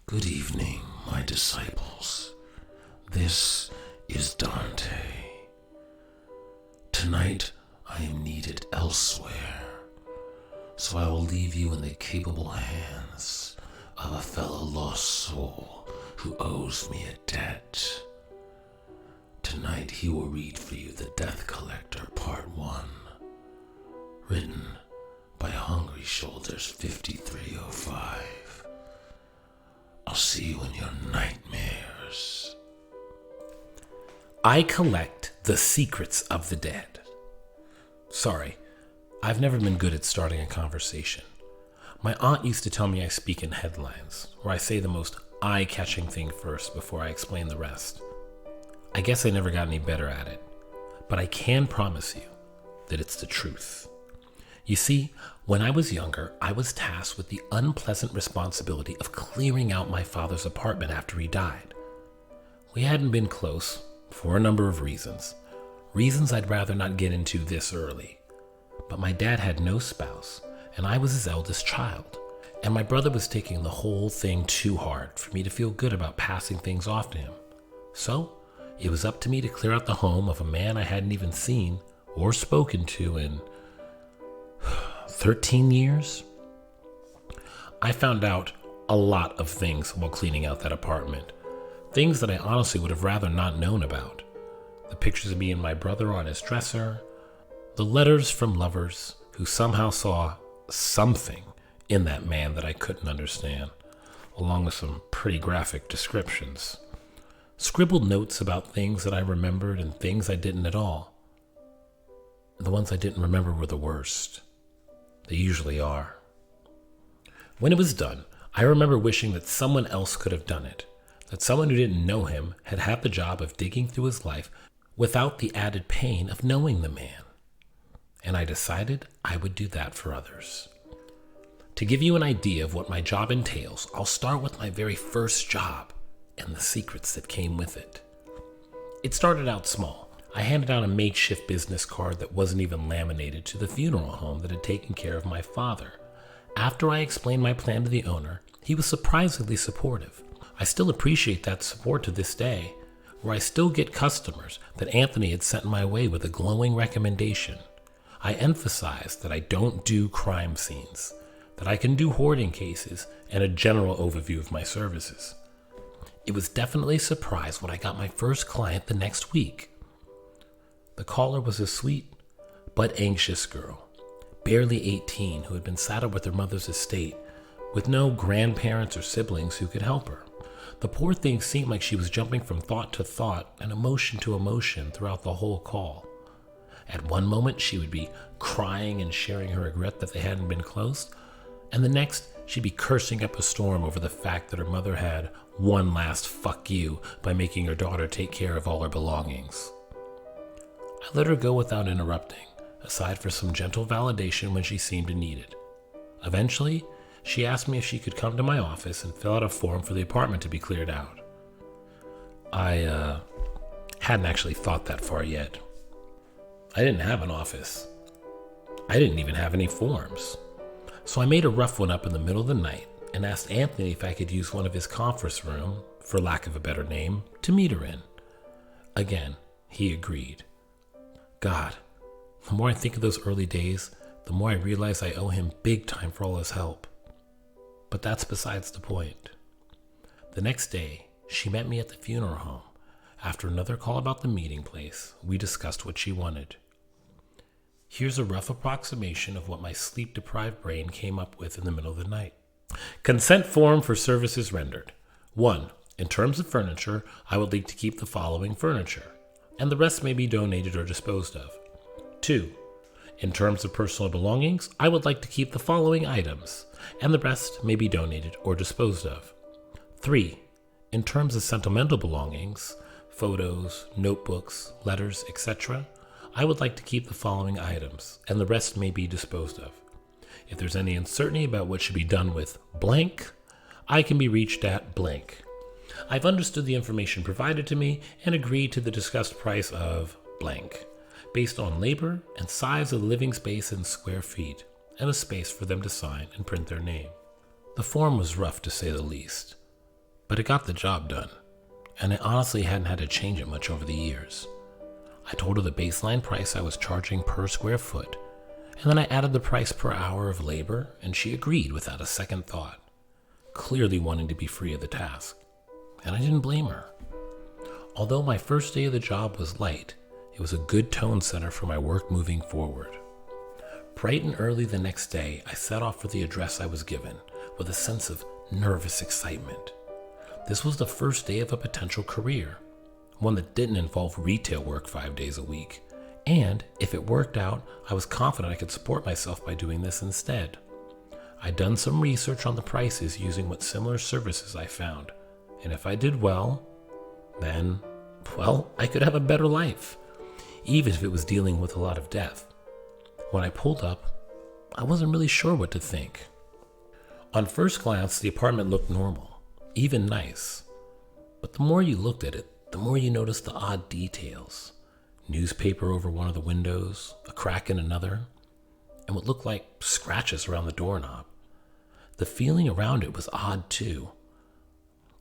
Good evening, my disciples. This is Dante. Tonight, I am needed elsewhere, so I will leave you in the capable hands of a fellow lost soul who owes me a debt. Tonight, he will read for you The Death Collector, Part 1, written by Hungry Shoulders 5305. I'll see you in your nightmares. I collect the secrets of the dead. Sorry, I've never been good at starting a conversation. My aunt used to tell me I speak in headlines, or I say the most eye-catching thing first before I explain the rest. I guess I never got any better at it, but I can promise you that it's the truth. You see, when I was younger, I was tasked with the unpleasant responsibility of clearing out my father's apartment after he died. We hadn't been close for a number of reasons I'd rather not get into this early. But my dad had no spouse, and I was his eldest child, and my brother was taking the whole thing too hard for me to feel good about passing things off to him. So, it was up to me to clear out the home of a man I hadn't even seen or spoken to in 13 years? I found out a lot of things while cleaning out that apartment. Things that I honestly would have rather not known about. The pictures of me and my brother on his dresser. The letters from lovers who somehow saw something in that man that I couldn't understand, along with some pretty graphic descriptions. Scribbled notes about things that I remembered and things I didn't at all. The ones I didn't remember were the worst. They usually are. When it was done, I remember wishing that someone else could have done it, that someone who didn't know him had had the job of digging through his life without the added pain of knowing the man. And I decided I would do that for others. To give you an idea of what my job entails, I'll start with my very first job and the secrets that came with it. It started out small. I handed out a makeshift business card that wasn't even laminated to the funeral home that had taken care of my father. After I explained my plan to the owner, he was surprisingly supportive. I still appreciate that support to this day, where I still get customers that Anthony had sent my way with a glowing recommendation. I emphasize that I don't do crime scenes, that I can do hoarding cases, and a general overview of my services. It was definitely a surprise when I got my first client the next week. The caller was a sweet but anxious girl, barely 18, who had been saddled with her mother's estate, with no grandparents or siblings who could help her. The poor thing seemed like she was jumping from thought to thought and emotion to emotion throughout the whole call. At one moment, she would be crying and sharing her regret that they hadn't been close, and the next, she'd be cursing up a storm over the fact that her mother had one last fuck you by making her daughter take care of all her belongings. I let her go without interrupting, aside for some gentle validation when she seemed to need it. Eventually, she asked me if she could come to my office and fill out a form for the apartment to be cleared out. I hadn't actually thought that far yet. I didn't have an office. I didn't even have any forms. So I made a rough one up in the middle of the night and asked Anthony if I could use one of his conference room, for lack of a better name, to meet her in. Again, he agreed. God, the more I think of those early days, the more I realize I owe him big time for all his help. But that's besides the point. The next day, she met me at the funeral home. After another call about the meeting place, we discussed what she wanted. Here's a rough approximation of what my sleep-deprived brain came up with in the middle of the night. Consent form for services rendered. 1. In terms of furniture, I would like to keep the following furniture, and the rest may be donated or disposed of. 2. In terms of personal belongings, I would like to keep the following items, and the rest may be donated or disposed of. 3. In terms of sentimental belongings, photos, notebooks, letters, etc., I would like to keep the following items, and the rest may be disposed of. If there's any uncertainty about what should be done with blank, I can be reached at blank. I've understood the information provided to me and agreed to the discussed price of blank, based on labor and size of the living space in square feet, and a space for them to sign and print their name. The form was rough to say the least, but it got the job done, and I honestly hadn't had to change it much over the years. I told her the baseline price I was charging per square foot, and then I added the price per hour of labor, and she agreed without a second thought, clearly wanting to be free of the task, and I didn't blame her. Although my first day of the job was light, it was a good tone setter for my work moving forward. Bright and early the next day, I set off for the address I was given with a sense of nervous excitement. This was the first day of a potential career, one that didn't involve retail work 5 days a week. And if it worked out, I was confident I could support myself by doing this instead. I'd done some research on the prices using what similar services I found. And if I did well, then, well, I could have a better life, even if it was dealing with a lot of death. When I pulled up, I wasn't really sure what to think. On first glance, the apartment looked normal, even nice. But the more you looked at it, the more you noticed the odd details. Newspaper over one of the windows, a crack in another, and what looked like scratches around the doorknob. The feeling around it was odd too.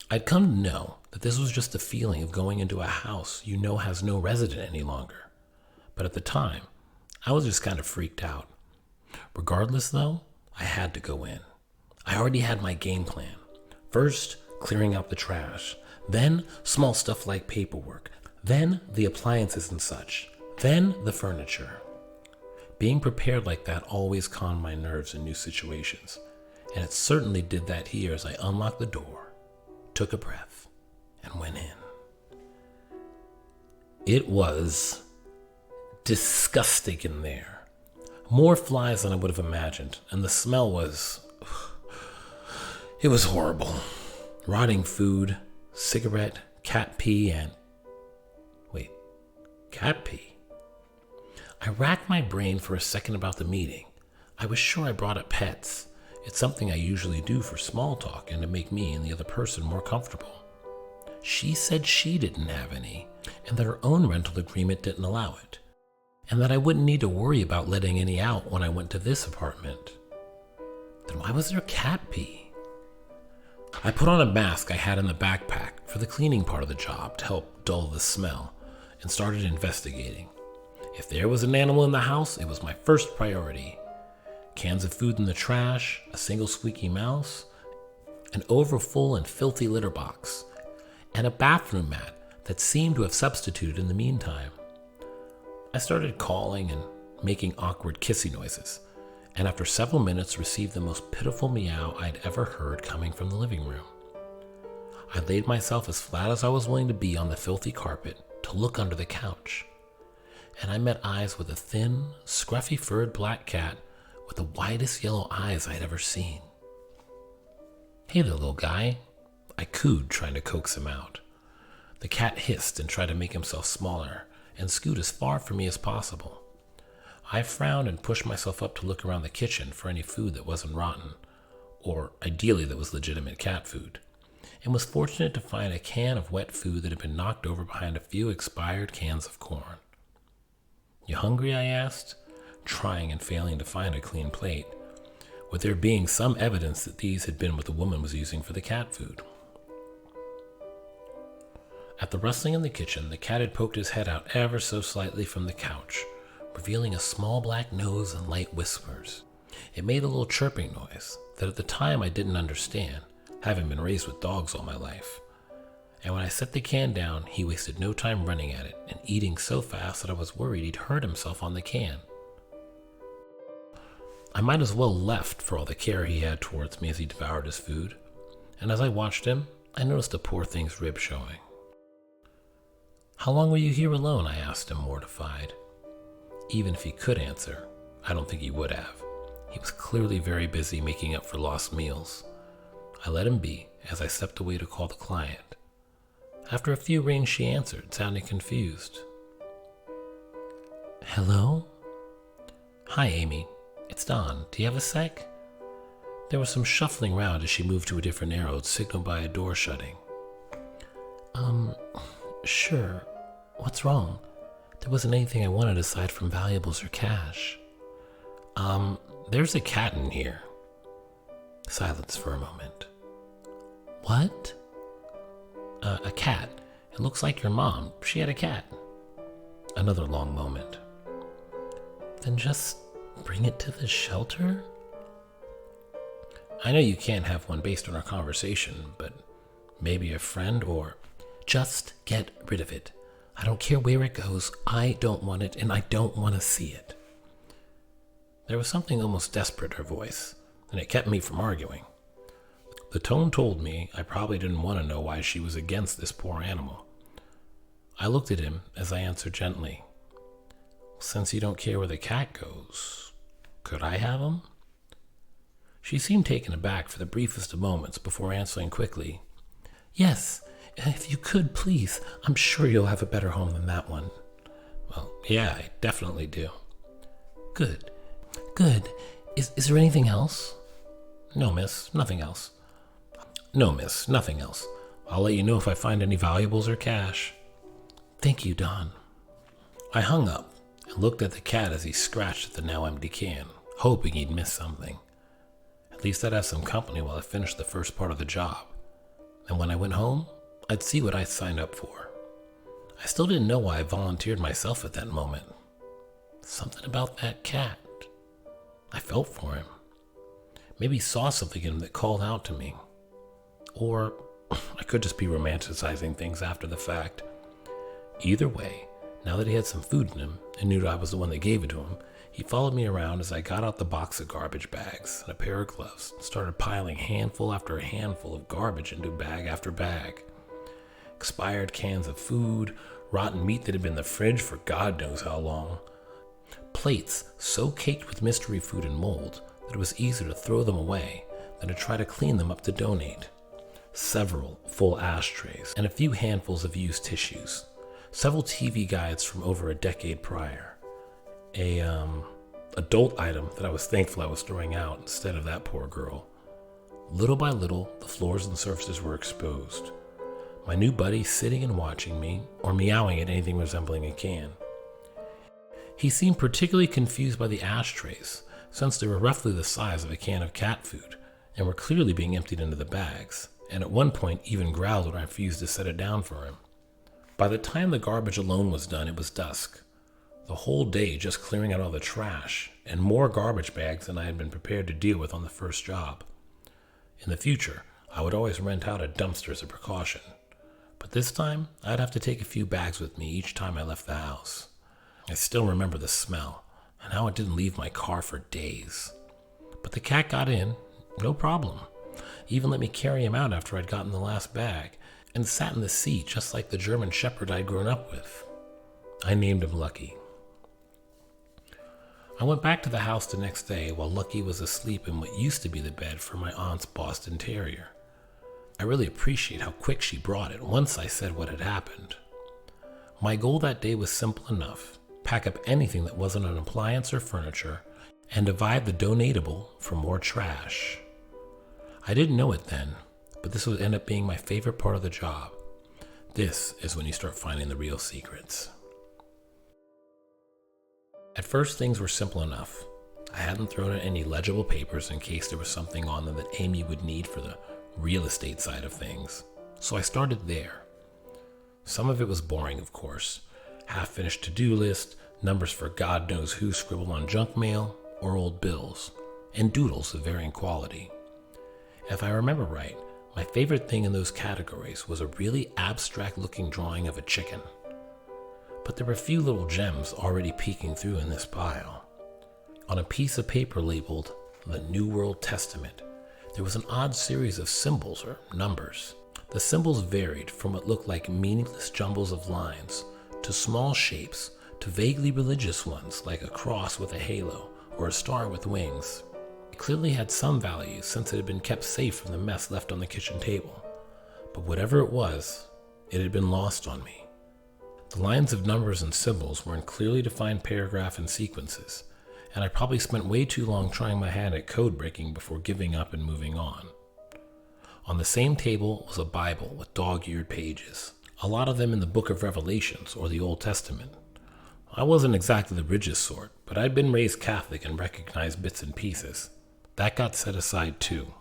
I'd come to know that this was just the feeling of going into a house you know has no resident any longer. But at the time, I was just kind of freaked out. Regardless though, I had to go in. I already had my game plan. First, clearing out the trash. Then, small stuff like paperwork. Then, the appliances and such. Then, the furniture. Being prepared like that always calmed my nerves in new situations. And it certainly did that here as I unlocked the door, took a breath, and went in. It was disgusting in there. More flies than I would have imagined, and the smell was... it was horrible. Rotting food, cigarette, cat pee, and... wait, cat pee? I racked my brain for a second about the meeting. I was sure I brought up pets. It's something I usually do for small talk and to make me and the other person more comfortable. She said she didn't have any, and that her own rental agreement didn't allow it, and that I wouldn't need to worry about letting any out when I went to this apartment. Then why was there cat pee? I put on a mask I had in the backpack for the cleaning part of the job to help dull the smell, and started investigating. If there was an animal in the house, it was my first priority. Cans of food in the trash, a single squeaky mouse, an overfull and filthy litter box, and a bathroom mat that seemed to have substituted in the meantime. I started calling and making awkward kissy noises, and after several minutes received the most pitiful meow I'd ever heard coming from the living room. I laid myself as flat as I was willing to be on the filthy carpet to look under the couch, and I met eyes with a thin, scruffy-furred black cat with the widest yellow eyes I'd ever seen. "Hey there, little guy," I cooed, trying to coax him out. The cat hissed and tried to make himself smaller and scoot as far from me as possible. I frowned and pushed myself up to look around the kitchen for any food that wasn't rotten, or ideally that was legitimate cat food, and was fortunate to find a can of wet food that had been knocked over behind a few expired cans of corn. "You hungry?" I asked, trying and failing to find a clean plate, with there being some evidence that these had been what the woman was using for the cat food. At the rustling in the kitchen, the cat had poked his head out ever so slightly from the couch, revealing a small black nose and light whiskers. It made a little chirping noise that at the time I didn't understand, having been raised with dogs all my life. And when I set the can down, he wasted no time running at it and eating so fast that I was worried he'd hurt himself on the can. I might as well left for all the care he had towards me as he devoured his food, and as I watched him, I noticed the poor thing's rib showing. "How long were you here alone?" I asked him, mortified. Even if he could answer, I don't think he would have. He was clearly very busy making up for lost meals. I let him be as I stepped away to call the client. After a few rings, she answered, sounding confused. "Hello?" "Hi, Amy. It's Don. Do you have a sec?" There was some shuffling round as she moved to a different arrow, signaled by a door shutting. Sure. What's wrong? There wasn't anything I wanted aside from valuables or cash." There's a cat in here." Silence for a moment. "What?" A cat. It looks like your mom. She had a cat. Another long moment. Then just bring it to the shelter? I know you can't have one based on our conversation, but maybe a friend or... Just get rid of it. I don't care where it goes. I don't want it, and I don't want to see it. There was something almost desperate in her voice, and it kept me from arguing. The tone told me I probably didn't want to know why she was against this poor animal. I looked at him as I answered gently, "Since you don't care where the cat goes, could I have him?" She seemed taken aback for the briefest of moments before answering quickly, "Yes, if you could, please. I'm sure you'll have a better home than that one." "Well, yeah, I definitely do." Good. Is there anything else?" "No, miss, nothing else." "No, miss, nothing else. I'll let you know if I find any valuables or cash." "Thank you, Don." I hung up and looked at the cat as he scratched at the now empty can, hoping he'd miss something. At least I'd have some company while I finished the first part of the job. And when I went home, I'd see what I signed up for. I still didn't know why I volunteered myself at that moment. Something about that cat. I felt for him. Maybe he saw something in him that called out to me. Or I could just be romanticizing things after the fact. Either way, now that he had some food in him and knew I was the one that gave it to him, he followed me around as I got out the box of garbage bags and a pair of gloves and started piling handful after handful of garbage into bag after bag. Expired cans of food, rotten meat that had been in the fridge for God knows how long, plates so caked with mystery food and mold that it was easier to throw them away than to try to clean them up to donate, several full ashtrays, and a few handfuls of used tissues, several TV guides from over a decade prior, a adult item that I was thankful I was throwing out instead of that poor girl. Little by little, the floors and surfaces were exposed. My new buddy sitting and watching me, or meowing at anything resembling a can. He seemed particularly confused by the ashtrays, since they were roughly the size of a can of cat food, and were clearly being emptied into the bags, and at one point even growled when I refused to set it down for him. By the time the garbage alone was done, it was dusk. The whole day just clearing out all the trash, and more garbage bags than I had been prepared to deal with on the first job. In the future, I would always rent out a dumpster as a precaution. But this time, I'd have to take a few bags with me each time I left the house. I still remember the smell, and how it didn't leave my car for days. But the cat got in, no problem. He even let me carry him out after I'd gotten the last bag, and sat in the seat just like the German Shepherd I'd grown up with. I named him Lucky. I went back to the house the next day while Lucky was asleep in what used to be the bed for my aunt's Boston Terrier. I really appreciate how quick she brought it once I said what had happened. My goal that day was simple enough: pack up anything that wasn't an appliance or furniture, and divide the donatable for more trash. I didn't know it then, but this would end up being my favorite part of the job. This is when you start finding the real secrets. At first, things were simple enough. I hadn't thrown in any legible papers in case there was something on them that Amy would need for the real estate side of things, so I started there. Some of it was boring, of course. Half-finished to-do list, numbers for God knows who scribbled on junk mail or old bills, and doodles of varying quality. If I remember right, my favorite thing in those categories was a really abstract-looking drawing of a chicken. But there were a few little gems already peeking through in this pile. On a piece of paper labeled The New World Testament, there was an odd series of symbols or numbers. The symbols varied from what looked like meaningless jumbles of lines to small shapes to vaguely religious ones like a cross with a halo or a star with wings. It clearly had some value since it had been kept safe from the mess left on the kitchen table. But whatever it was, it had been lost on me. The lines of numbers and symbols were in clearly defined paragraph and sequences, and I probably spent way too long trying my hand at code breaking before giving up and moving on. On the same table was a Bible with dog-eared pages, a lot of them in the Book of Revelations or the Old Testament. I wasn't exactly the religious sort, but I'd been raised Catholic and recognized bits and pieces. That got set aside too.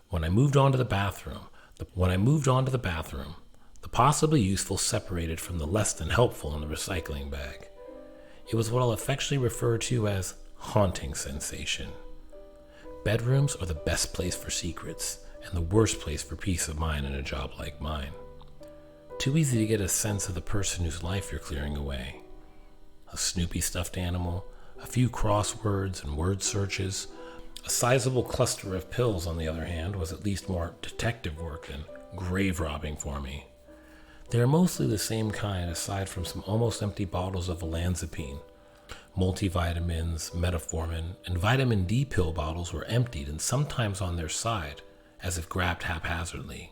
When I moved on to the bathroom, When I moved on to the bathroom, the possibly useful separated from the less than helpful in the recycling bag. It was what I'll affectionately refer to as haunting sensation. Bedrooms are the best place for secrets and the worst place for peace of mind in a job like mine. Too easy to get a sense of the person whose life you're clearing away. A Snoopy stuffed animal, a few crosswords and word searches. A sizable cluster of pills, on the other hand, was at least more detective work than grave robbing for me. They are mostly the same kind aside from some almost empty bottles of olanzapine. Multivitamins, metformin, and vitamin D pill bottles were emptied and sometimes on their side, as if grabbed haphazardly.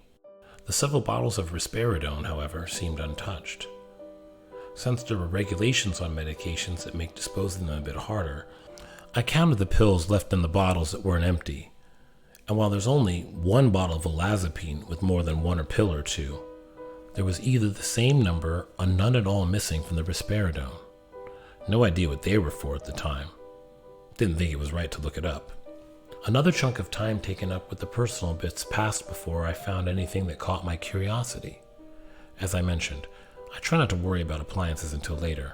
The several bottles of risperidone, however, seemed untouched. Since there were regulations on medications that make disposing them a bit harder, I counted the pills left in the bottles that weren't empty. And while there's only one bottle of olanzapine with more than one pill or two, there was either the same number or none at all missing from the risperidone. No idea what they were for at the time. Didn't think it was right to look it up. Another chunk of time taken up with the personal bits passed before I found anything that caught my curiosity. As I mentioned, I try not to worry about appliances until later,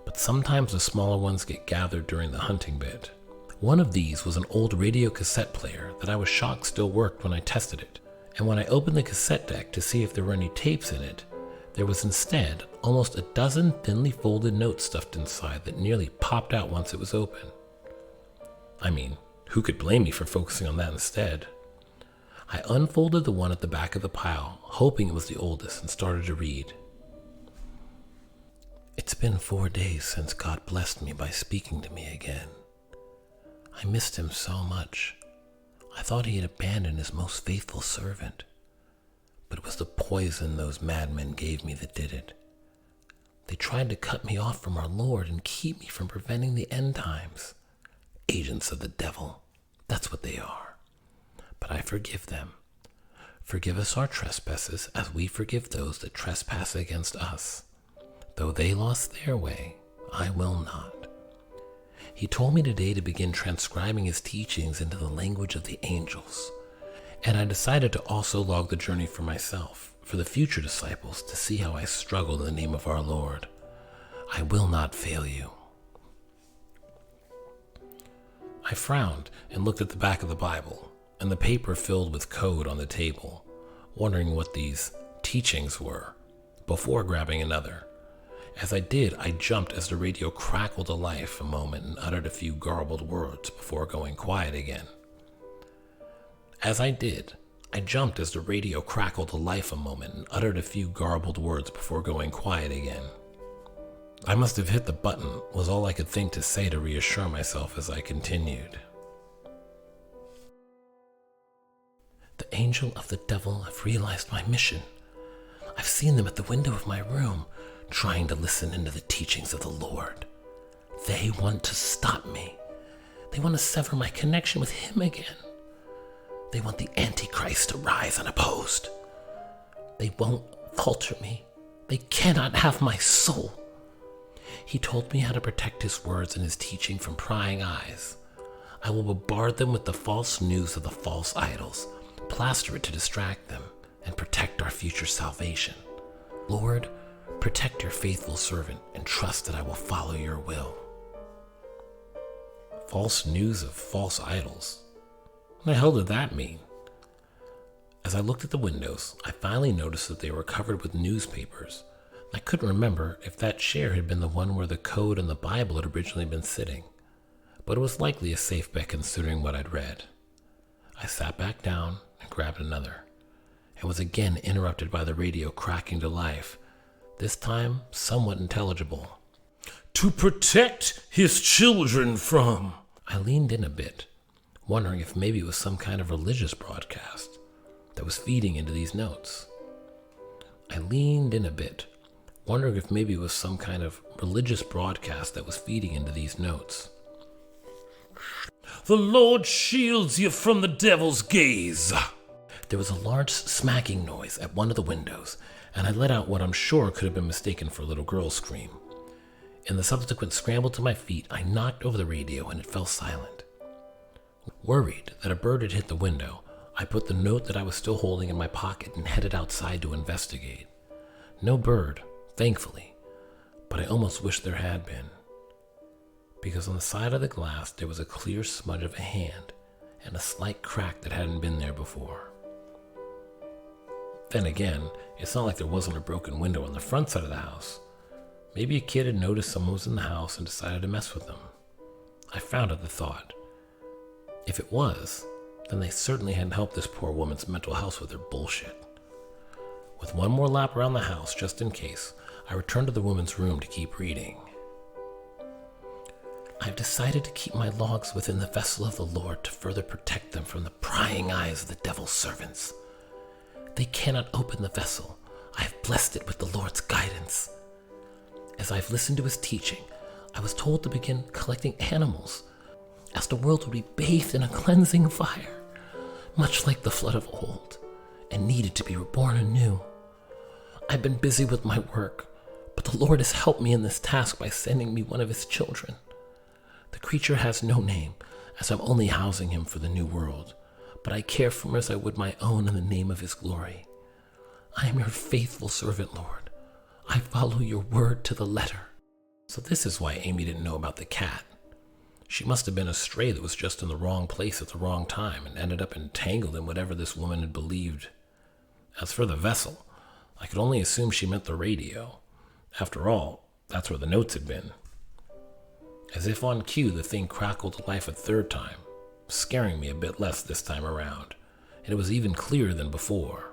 but sometimes the smaller ones get gathered during the hunting bit. One of these was an old radio cassette player that I was shocked still worked when I tested it, and when I opened the cassette deck to see if there were any tapes in it, there was instead almost a dozen thinly folded notes stuffed inside that nearly popped out once it was open. I mean, who could blame me for focusing on that instead? I unfolded the one at the back of the pile, hoping it was the oldest, and started to read. It's been 4 days since God blessed me by speaking to me again. I missed him so much. I thought he had abandoned his most faithful servant. But it was the poison those madmen gave me that did it. They tried to cut me off from our Lord and keep me from preventing the end times. Agents of the devil, that's what they are. But I forgive them. Forgive us our trespasses as we forgive those that trespass against us. Though they lost their way, I will not. He told me today to begin transcribing his teachings into the language of the angels, and I decided to also log the journey for myself, for the future disciples, to see how I struggle in the name of our Lord. I will not fail you. I frowned and looked at the back of the Bible and the paper filled with code on the table, wondering what these teachings were, before grabbing another. As I did, I jumped as the radio crackled to life a moment and uttered a few garbled words before going quiet again. I must have hit the button, was all I could think to say to reassure myself as I continued. The angel of the devil have realized my mission. I've seen them at the window of my room, trying to listen into the teachings of the Lord. They want to stop me. They want to sever my connection with him again. They want the Antichrist to rise unopposed. They won't falter me. They cannot have my soul. He told me how to protect his words and his teaching from prying eyes. I will bombard them with the false news of the false idols, plaster it to distract them, and protect our future salvation. Lord, protect your faithful servant and trust that I will follow your will. False news of false idols? What the hell did that mean? As I looked at the windows, I finally noticed that they were covered with newspapers. I couldn't remember if that chair had been the one where the code and the Bible had originally been sitting, but it was likely a safe bet considering what I'd read. I sat back down and grabbed another, and was again interrupted by the radio cracking to life, this time somewhat intelligible. To protect his children from... I leaned in a bit, wondering if maybe it was some kind of religious broadcast that was feeding into these notes. The Lord shields you from the devil's gaze. There was a large smacking noise at one of the windows, and I let out what I'm sure could have been mistaken for a little girl's scream. In the subsequent scramble to my feet, I knocked over the radio and it fell silent. Worried that a bird had hit the window, I put the note that I was still holding in my pocket and headed outside to investigate. No bird, thankfully, but I almost wish there had been. Because on the side of the glass there was a clear smudge of a hand and a slight crack that hadn't been there before. Then again, it's not like there wasn't a broken window on the front side of the house. Maybe a kid had noticed someone was in the house and decided to mess with them. I frowned at the thought. If it was, then they certainly hadn't helped this poor woman's mental health with their bullshit. With one more lap around the house, just in case, I returned to the woman's room to keep reading. I've decided to keep my logs within the vessel of the Lord to further protect them from the prying eyes of the devil's servants. They cannot open the vessel. I have blessed it with the Lord's guidance. As I've listened to his teaching, I was told to begin collecting animals, as the world would be bathed in a cleansing fire, much like the flood of old, and needed to be reborn anew. I've been busy with my work, but the Lord has helped me in this task by sending me one of his children. The creature has no name, as I'm only housing him for the new world, but I care for him as I would my own in the name of his glory. I am your faithful servant, Lord. I follow your word to the letter. So this is why Amy didn't know about the cat. She must have been a stray that was just in the wrong place at the wrong time and ended up entangled in whatever this woman had believed. As for the vessel, I could only assume she meant the radio. After all, that's where the notes had been. As if on cue, the thing crackled to life a third time, scaring me a bit less this time around, and it was even clearer than before.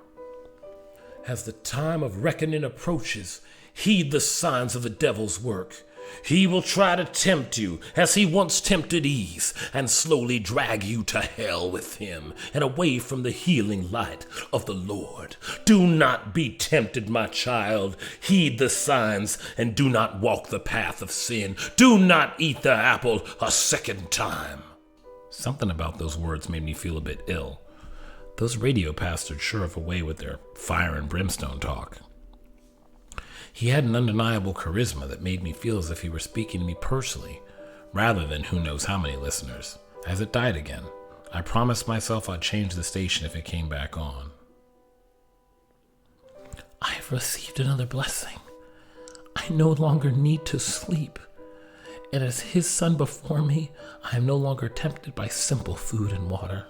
As the time of reckoning approaches, heed the signs of the devil's work. He will try to tempt you as he once tempted Eve and slowly drag you to hell with him and away from the healing light of the Lord. Do not be tempted, my child. Heed the signs and do not walk the path of sin. Do not eat the apple a second time. Something about those words made me feel a bit ill. Those radio pastors sure have a way with their fire and brimstone talk. He had an undeniable charisma that made me feel as if he were speaking to me personally, rather than who knows how many listeners. As it died again, I promised myself I'd change the station if it came back on. I have received another blessing. I no longer need to sleep. And as his son before me, I am no longer tempted by simple food and water.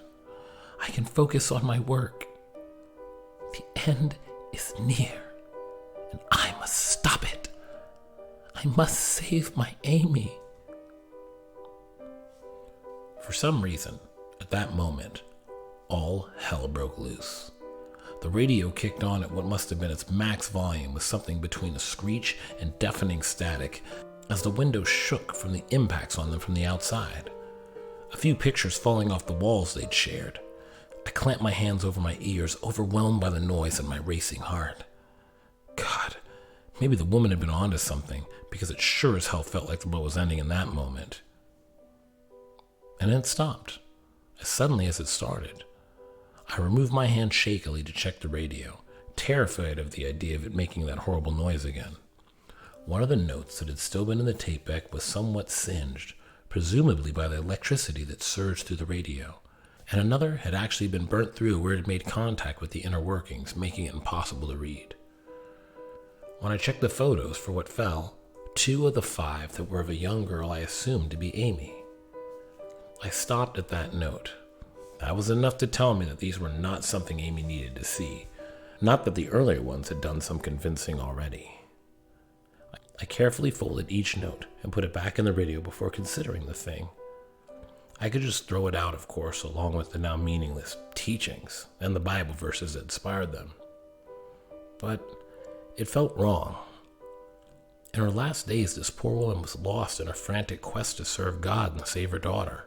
I can focus on my work. The end is near. And I must stop it. I must save my Amy. For some reason, at that moment, all hell broke loose. The radio kicked on at what must have been its max volume with something between a screech and deafening static as the windows shook from the impacts on them from the outside. A few pictures falling off the walls they'd shared. I clamped my hands over my ears, overwhelmed by the noise and my racing heart. God, maybe the woman had been onto something, because it sure as hell felt like the world was ending in that moment. And then it stopped, as suddenly as it started. I removed my hand shakily to check the radio, terrified of the idea of it making that horrible noise again. One of the notes that had still been in the tape deck was somewhat singed, presumably by the electricity that surged through the radio, and another had actually been burnt through where it had made contact with the inner workings, making it impossible to read. When I checked the photos for what fell, 2 of the 5 that were of a young girl I assumed to be Amy. I stopped at that note. That was enough to tell me that these were not something Amy needed to see. Not that the earlier ones had done some convincing already. I carefully folded each note and put it back in the radio before considering the thing. I could just throw it out, of course, along with the now meaningless teachings and the Bible verses that inspired them. But it felt wrong. In her last days, this poor woman was lost in her frantic quest to serve God and save her daughter.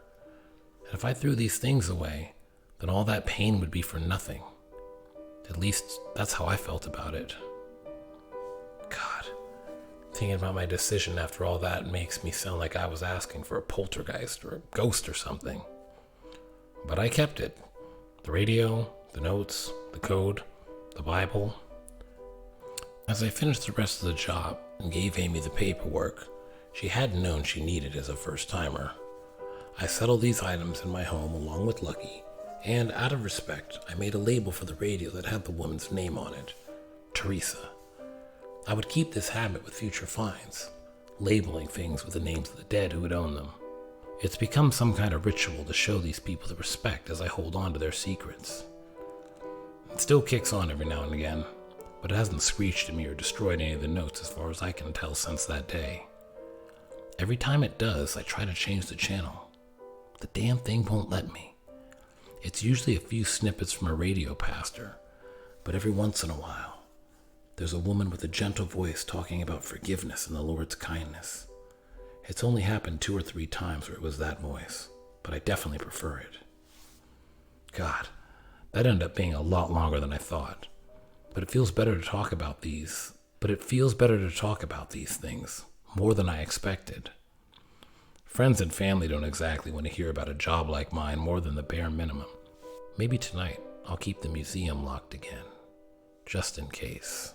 And if I threw these things away, then all that pain would be for nothing. At least, that's how I felt about it. God, thinking about my decision after all that makes me sound like I was asking for a poltergeist or a ghost or something. But I kept it. The radio, the notes, the code, the Bible. As I finished the rest of the job and gave Amy the paperwork she hadn't known she needed as a first-timer, I settled these items in my home along with Lucky and out of respect, I made a label for the radio that had the woman's name on it, Teresa. I would keep this habit with future finds, labeling things with the names of the dead who would own them. It's become some kind of ritual to show these people the respect as I hold on to their secrets. It still kicks on every now and again, but it hasn't screeched at me or destroyed any of the notes as far as I can tell since that day. Every time it does, I try to change the channel. The damn thing won't let me. It's usually a few snippets from a radio pastor, but every once in a while, there's a woman with a gentle voice talking about forgiveness and the Lord's kindness. It's only happened 2 or 3 times where it was that voice, but I definitely prefer it. God, that ended up being a lot longer than I thought. But it feels better to talk about these things more than I expected. Friends and family don't exactly want to hear about a job like mine more than the bare minimum. Maybe tonight I'll keep the museum locked again, just in case.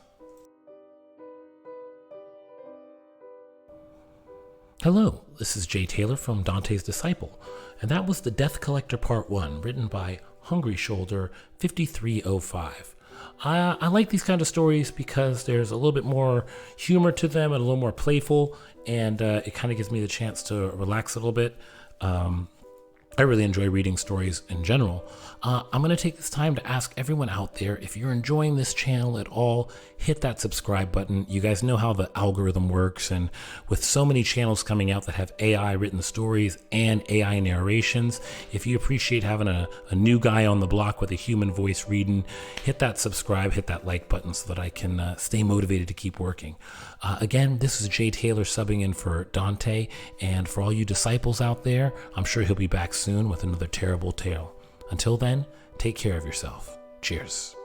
Hello, this is Jay Taylor from Dante's Disciple, and that was The Death Collector Part 1, written by Hungry Shoulder 5305. I like these kind of stories because there's a little bit more humor to them and a little more playful, and it kind of gives me the chance to relax a little bit. I really enjoy reading stories in general. I'm going to take this time to ask everyone out there, if you're enjoying this channel at all, hit that subscribe button. You guys know how the algorithm works, and with so many channels coming out that have AI written stories and AI narrations, if you appreciate having a new guy on the block with a human voice reading, hit that subscribe, hit that like button so that I can stay motivated to keep working. Again, this is Jay Taylor subbing in for Dante, and for all you disciples out there, I'm sure he'll be back soon with another terrible tale. Until then, take care of yourself. Cheers.